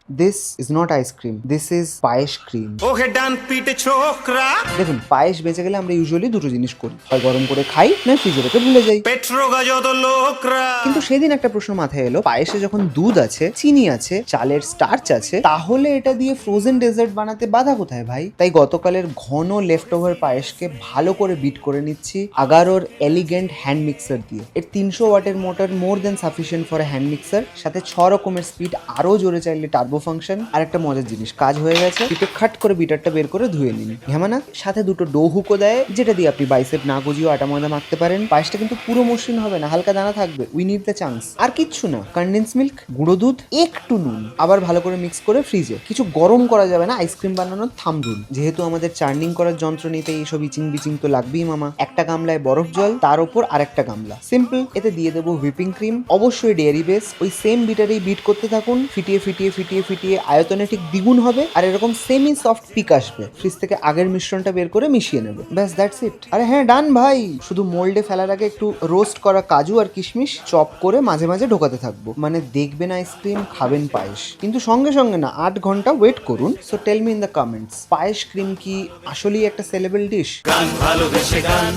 This is not ice cream, this is payesh cream. Okay done পিটে ছোকরা, দেখুন, পায়েস বেঁচে গেলে আমরা ইউজুয়ালি দুটো জিনিস করি, হয় গরম করে খাই, না ফ্রিজে রেখে ভুলে যাই। পেট্রোগা যত লোকরা। কিন্তু সেদিন একটা প্রশ্ন মাথায় এলো, পায়েসে যখন দুধ আছে, চিনি আছে, চালের স্টার্চ আছে, তাহলে এটা দিয়ে ফ্রোজেন ডেজার্ট বানাতে বাধা কোথায় ভাই? তাই গতকালের ঘন লেফট ওভার পায়েসকে ভালো করে বিট করে নিচ্ছি আগারোর এলিগেন্ট হ্যান্ড মিক্সার দিয়ে। এর 300 ওয়াটের motor more than sufficient for hand mixer, সাথে 6 রকমের স্পিড, আরো জোরে চাইলে টার্বো ফাংশন। আর একটা মজার জিনিস, কাজ হয়ে গেছে, পিঠে খাট করে বিটারটা বের করে ধুয়ে নিন। ঘেমানা সাথে দুটো ডো হুকও দেয়, যেটা দিয়ে আপনি বাইসেপ না গজিয়েও আটা ময়দা মাখতে পারেন। পায়েসটা কিন্তু পুরো মসৃণ হবে না, হালকা দানা থাকবে। We need the chance. আর কিচ্ছু না, কনডেন্স মিল্ক, গুঁড়ো দুধ, একটু নুন, আবার ভালো করে মিক্স করে ফ্রিজে। কিছু গরম করা যাবে না, আইসক্রিম বানানোর থাম্ব রুল। যেহেতু আমাদের চার্নিং করার যন্ত্র নিতে এইসব ইচিং বিচিং তো লাগবেই মামা। একটা গামলায় বরফ জল, তার উপর আরেকটা গামলা, সিম্পল। এতে দিয়ে দেবো হুইপিং ক্রিম, অবশ্যই ডেয়ারি বেস। ওই সেম বিটারেই বিট করতে থাকুন, ফিটিয়ে ফিটিয়ে ফিটিয়ে ফিটিয়ে আয়তনে ঠিক দ্বিগুণ হবে, আর এরকম সেমি সফট পিক আসবে। ফ্রিজ থেকে আগের মিশ্রণটা বের করে মিশিয়ে নেবে, ব্যাস, দ্যাটস ইট। আরে হ্যাঁ, ডান ভাই। শুধু মোল্ডে ফেলার আগে একটু রোস্ট করা কাজু আর কিশমিশ চপ করে মাঝে মাঝে ঢোকাতে থাকবো। মানে দেখবেন আইসক্রিম, খাবেন পায়েস, কিন্তু সঙ্গে সঙ্গে না, 8 ঘন্টা ওয়েট করুন। So tell me in the comments, পায়েস ক্রিম কি আসলেই একটা সেলেবল ডিশ? গান ভালোবেসে গান